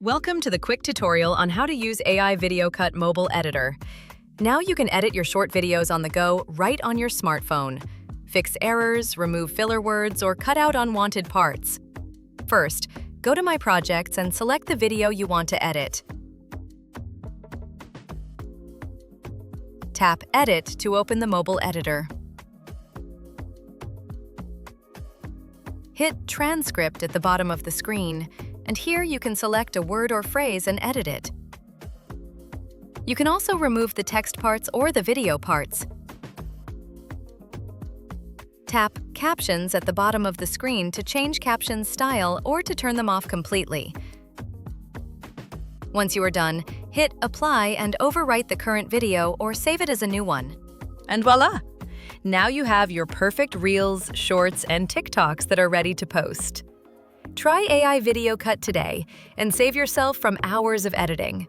Welcome to the quick tutorial on how to use AI Video Cut Mobile Editor. Now you can edit your short videos on the go right on your smartphone. Fix errors, remove filler words, or cut out unwanted parts. First, go to My Projects and select the video you want to edit. Tap Edit to open the mobile editor. Hit Transcript at the bottom of the screen, and here you can select a word or phrase and edit it. You can also remove the text parts or the video parts. Tap Captions at the bottom of the screen to change captions style or to turn them off completely. Once you are done, hit Apply and overwrite the current video or save it as a new one. And voila! Now you have your perfect Reels, Shorts, and TikToks that are ready to post. Try AI Video Cut today and save yourself from hours of editing.